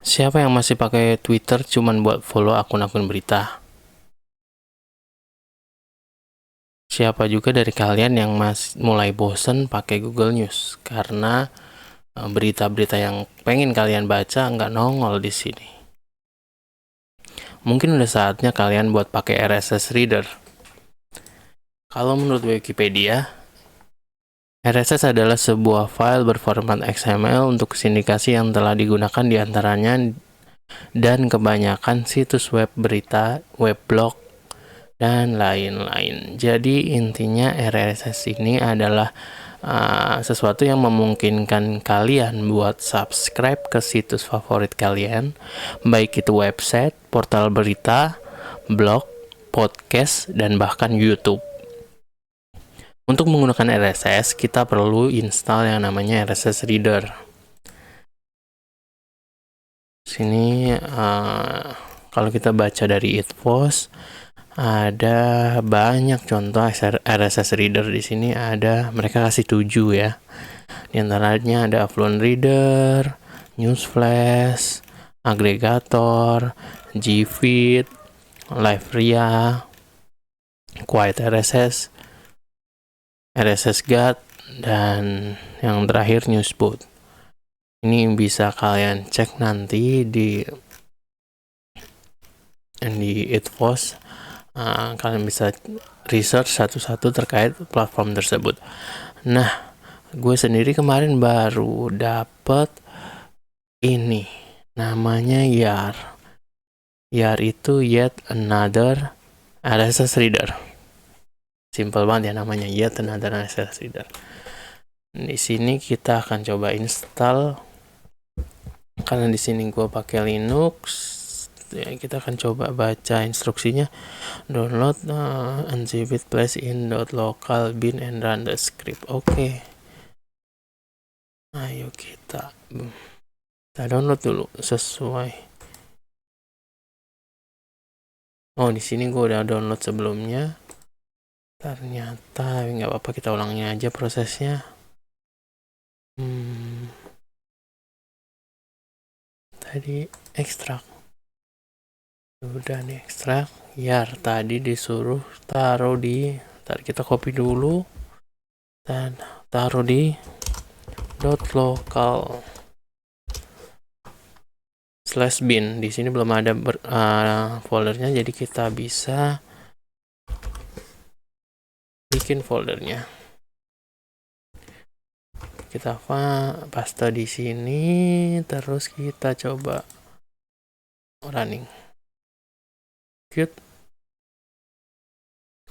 Siapa yang masih pakai Twitter cuman buat follow akun-akun berita? Siapa juga dari kalian yang masih mulai bosen pakai Google News karena berita-berita yang pengen kalian baca nggak nongol di sini? Mungkin udah saatnya kalian buat pakai RSS Reader. Kalau menurut Wikipedia, RSS adalah sebuah file berformat XML untuk sindikasi yang telah digunakan di antaranya dan kebanyakan situs web berita, web blog, dan lain-lain. Jadi intinya RSS ini adalah sesuatu yang memungkinkan kalian buat subscribe ke situs favorit kalian, baik itu website, portal berita, blog, podcast, dan bahkan YouTube. Untuk menggunakan RSS, kita perlu install yang namanya RSS Reader. Sini kalau kita baca dari Itpos, ada banyak contoh RSS Reader di sini. Ada, mereka kasih 7 ya. Di antaranya ada Affluent Reader, Newsflash, Aggregator, Gfeed, Liveria, Quiet RSS, RSS Guide, dan yang terakhir Newsbot. Ini bisa kalian cek nanti di Itpos. Kalian bisa research satu-satu terkait platform tersebut. Nah, gue sendiri kemarin baru dapet ini, namanya YAR. YAR itu Yet Another RSS Reader. Simple banget ya namanya, Yet Another RSS Reader. Di sini kita akan coba install. Karena di sini gue pakai Linux, ya, kita akan coba baca instruksinya. Download unzipped place in .local bin and run the script. Oke. Ayo kita download dulu sesuai. Oh, di sini gue udah download sebelumnya. Ternyata nggak apa-apa, kita ulangnya aja prosesnya. Tadi ekstrak. Udah nih ekstrak. YAR tadi disuruh taruh di, ntar kita copy dulu dan taruh di .local /bin. Di sini belum ada foldernya, jadi kita bisa bikin foldernya. Kita paste di sini, terus kita coba running. Cute.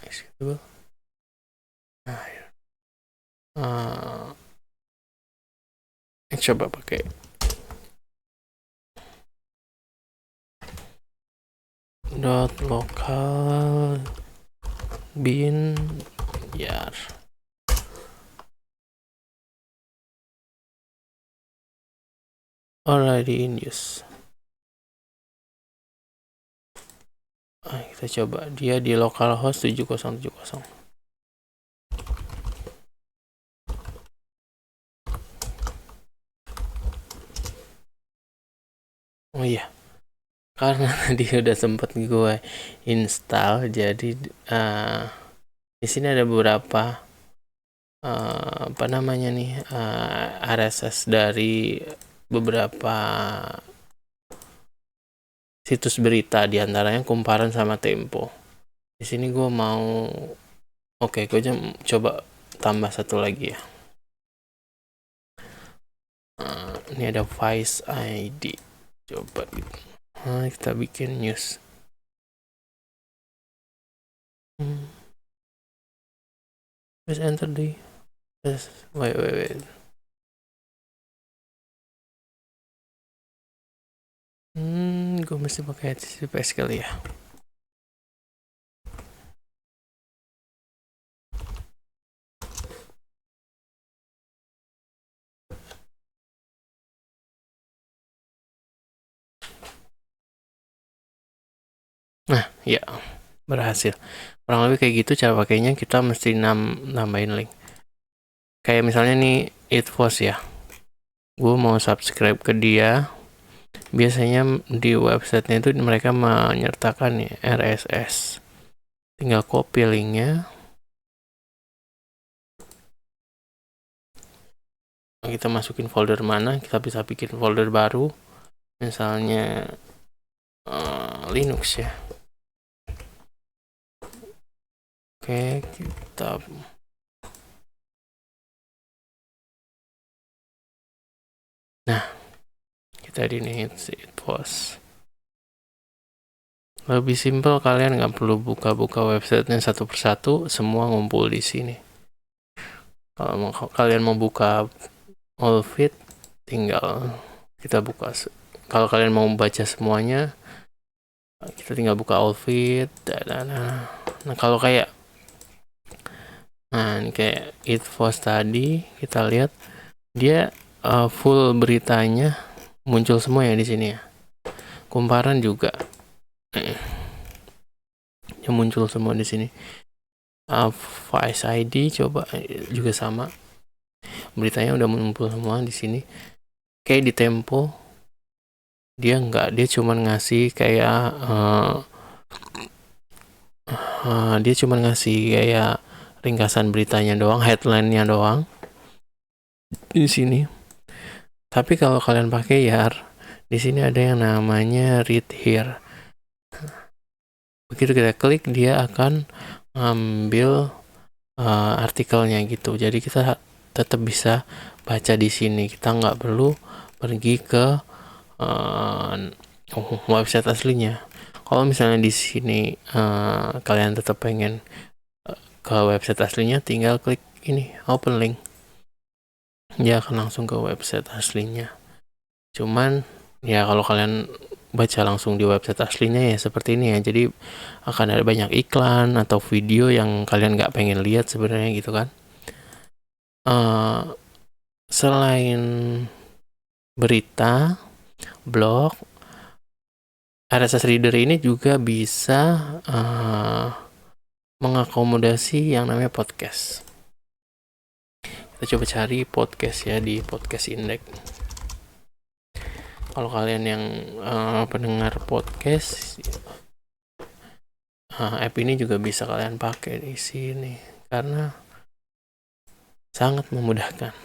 Executable. Coba pakai .local bin YAR. Already in use. Kita coba, dia di localhost 7070. Oh iya, karena tadi udah sempet gue install, jadi di sini ada beberapa RSS dari beberapa situs berita, diantaranya Kumparan sama Tempo. Di sini gue mau, gue coba tambah satu lagi ya. Ini ada Vice ID. Coba kita bikin news. Just enter the. Wait. Gue mesti pakai HTTPS kali ya. Nah, ya, berhasil. Kurang lebih kayak gitu cara pakainya. Kita mesti nambahin link. Kayak misalnya nih Itpos ya. Gue mau subscribe ke dia. Biasanya di websitenya itu mereka menyertakan nih RSS. Tinggal copy linknya. Kita masukin folder mana, kita bisa bikin folder baru. Misalnya Linux ya. Oke, kita di needs it was. Lebih simpel, kalian nggak perlu buka-buka websitenya satu persatu, semua ngumpul di sini. Kalau kalian mau buka Allfeed, tinggal kita buka. Kalau kalian mau baca semuanya, kita tinggal buka Allfeed. Nah, kalau kayak ini kayak it was tadi, kita lihat dia full beritanya muncul semua ya di sini ya. Kumparan juga yang muncul semua di sini. Vice ID coba juga sama, beritanya udah muncul semua di sini. Kayak di Tempo dia cuman ngasih kayak dia cuman ngasih kayak ringkasan beritanya doang, headline-nya doang di sini. Tapi kalau kalian pakai YAR, di sini ada yang namanya read here. Begitu kita klik, dia akan ngambil artikelnya gitu. Jadi kita tetap bisa baca di sini. Kita nggak perlu pergi ke website aslinya. Kalau misalnya di sini kalian tetap pengen ke website aslinya, tinggal klik ini open link. Dia akan langsung ke website aslinya. Cuman ya kalau kalian baca langsung di website aslinya ya seperti ini ya. Jadi akan ada banyak iklan atau video yang kalian nggak pengen lihat sebenarnya gitu kan. Selain berita, blog, RSS reader ini juga bisa mengakomodasi yang namanya podcast. Kita coba cari podcast ya di Podcast Index. Kalau kalian yang pendengar podcast, app ini juga bisa kalian pakai di sini karena sangat memudahkan.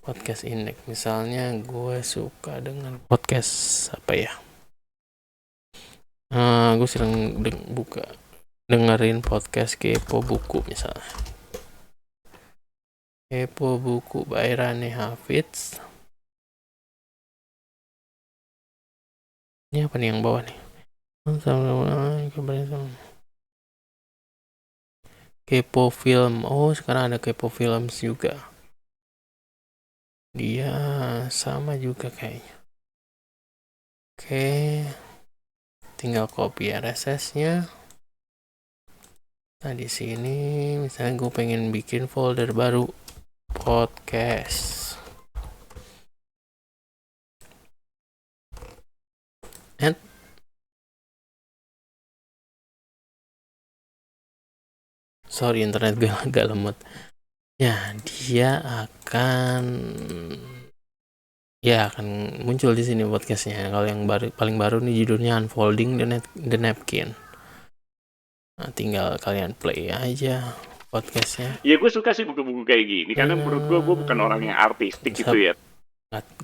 Podcast Index, misalnya gue suka dengan podcast apa ya? Gue sering dengerin podcast Kepo Buku misalnya. Kepo Buku by Rane Hafiz. Ini apa nih yang bawah nih? Kepo Film. Oh, sekarang ada Kepo Films juga. Dia sama juga kayaknya. Oke. Tinggal copy RSS-nya. Nah, di sini misalnya gue pengen bikin folder baru podcast. Sorry, internet gue agak lemot. Ya, dia akan muncul di sini podcastnya. Kalau yang paling baru nih judulnya Unfolding the Napkin. Nah, tinggal kalian play aja podcastnya. Ya gue suka sih buku-buku kayak gini karena menurut gue bukan orang yang artistik gitu ya.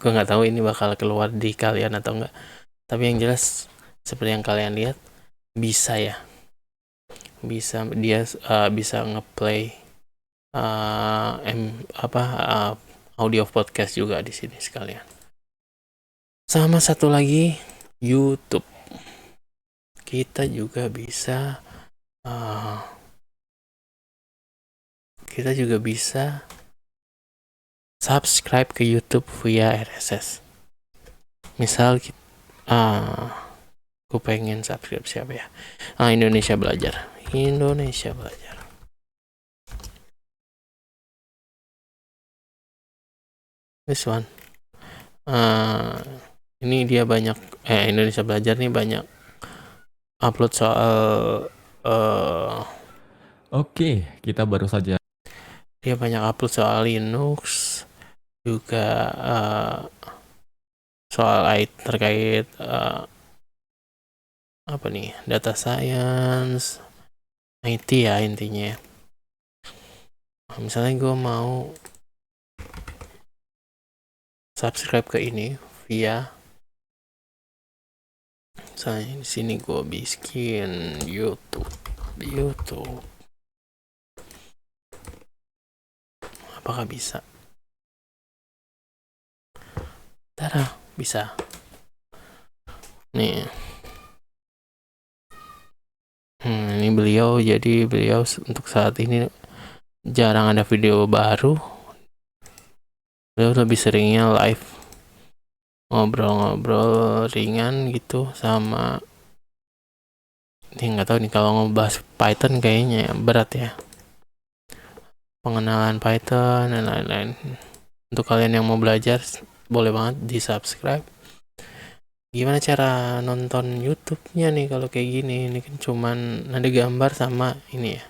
Gue nggak tahu ini bakal keluar di kalian atau enggak. Tapi yang jelas seperti yang kalian lihat bisa ya. Bisa dia bisa ngeplay audio podcast juga di sini sekalian. Sama satu lagi YouTube. Kita juga bisa subscribe ke YouTube via RSS. Misal gue pengen subscribe siapa ya? Indonesia Belajar. This one. Ini dia banyak Indonesia Belajar nih banyak upload soal Oke, kita baru saja. Dia banyak upload soal Linux juga soal terkait apa nih, data science, IT ya intinya. Misalnya gue mau subscribe ke ini via, misalnya di sini gue bikin YouTube. Apakah bisa? Tada, bisa. Nih. Ini beliau, jadi beliau untuk saat ini jarang ada video baru. Beliau lebih seringnya live ngobrol-ngobrol ringan gitu sama, ini nggak tahu nih kalau ngebahas Python kayaknya berat ya, pengenalan Python dan lain-lain. Untuk kalian yang mau belajar boleh banget di subscribe. Gimana cara nonton YouTube-nya nih kalau kayak gini? Ini kan cuman ada gambar sama ini ya.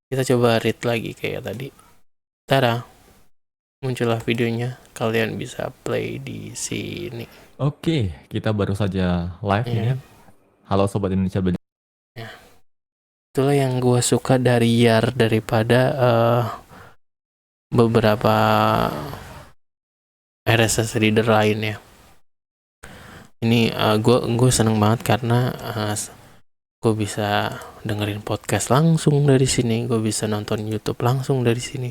Kita coba read lagi kayak tadi. Tada, muncullah videonya. Kalian bisa play di sini. Oke, kita baru saja live ini. Ya. Halo Sobat Indonesia Belajar. Ya. Itulah yang gue suka dari YAR daripada beberapa RSS reader lain ya. Ini gue seneng banget karena gue bisa dengerin podcast langsung dari sini, gue bisa nonton YouTube langsung dari sini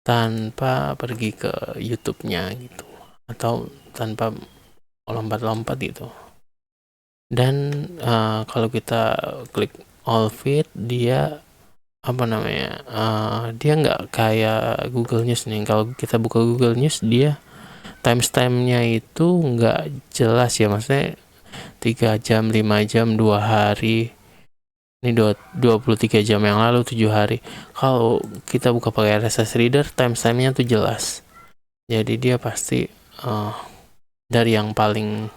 tanpa pergi ke YouTube-nya gitu, atau tanpa lompat-lompat gitu. Dan kalau kita klik all feed, dia apa namanya, dia nggak kayak Google News nih. Kalau kita buka Google News, dia timestamp-nya itu nggak jelas ya, maksudnya 3 jam, 5 jam, 2 hari, ini 23 jam yang lalu, 7 hari. Kalau kita buka pakai RSS Reader, timestamp-nya tuh jelas, jadi dia pasti dari yang paling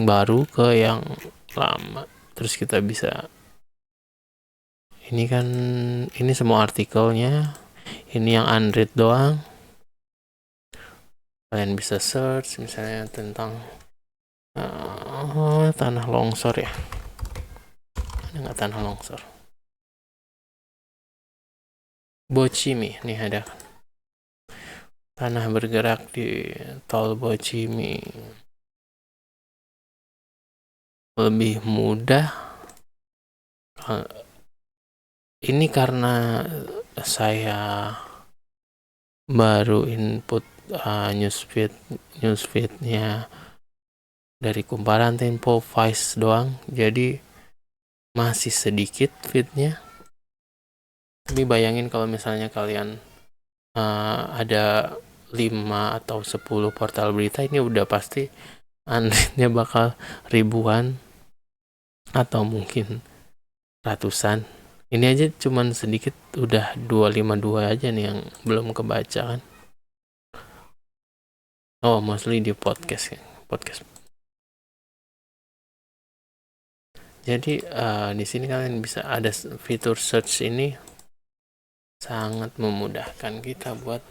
baru ke yang lama. Terus kita bisa, ini kan, ini semua artikelnya, ini yang unread doang. Kalian bisa search misalnya tentang tanah longsor ya. Ada nggak tanah longsor? Bocimi, nih ada tanah bergerak di tol Bocimi. Lebih mudah. Ini karena saya baru input newsfeednya dari Kumparan, Tempo, Vice doang, jadi masih sedikit feednya. Tapi bayangin kalau misalnya kalian ada 5 atau 10 portal berita, ini udah pasti unreadnya bakal ribuan atau mungkin ratusan. Ini aja cuman sedikit, udah 252 aja nih yang belum kebaca kan. Oh, mostly di podcast ya. Podcast. Jadi di sini kalian bisa ada fitur search, ini sangat memudahkan kita buat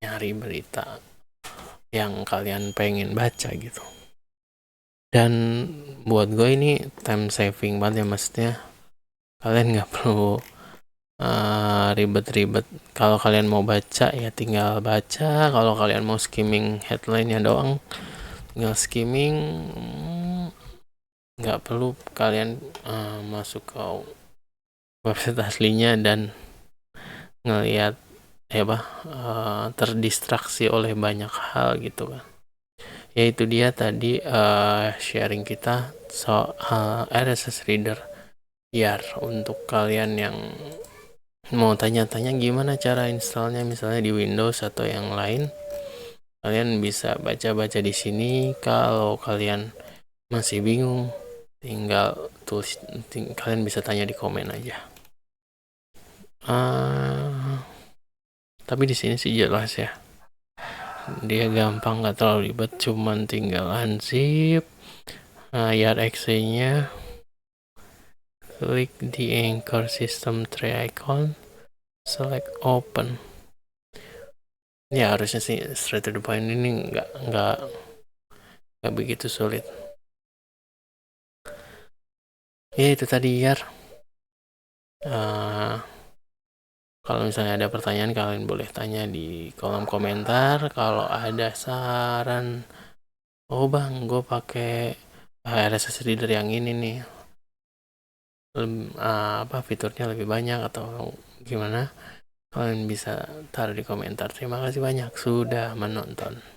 nyari berita yang kalian pengen baca gitu. Dan buat gue ini time saving banget ya, maksudnya kalian nggak perlu ribet-ribet. Kalau kalian mau baca ya tinggal baca, kalau kalian mau skimming headline-nya doang tinggal skimming, nggak perlu kalian masuk ke website aslinya dan ngelihat terdistraksi oleh banyak hal gitu kan. Yaitu dia tadi sharing kita soal RSS Reader YAR. Untuk kalian yang mau tanya-tanya gimana cara installnya misalnya di Windows atau yang lain, kalian bisa baca-baca di sini. Kalau kalian masih bingung, tinggal tulis, kalian bisa tanya di komen aja. Tapi di sini sih jelas ya, dia gampang, nggak terlalu ribet, cuman tinggal unzip YAR exe-nya, klik di Anchor System Tray icon, select open. Ya harusnya sih straight to the point ini nggak begitu sulit. Ya itu tadi Yar. Eh, kalau misalnya ada pertanyaan kalian boleh tanya di kolom komentar. Kalau ada saran, oh bang, gue pakai RSS reader yang ini nih, apa fiturnya lebih banyak atau gimana? Kalian bisa taruh di komentar. Terima kasih banyak sudah menonton.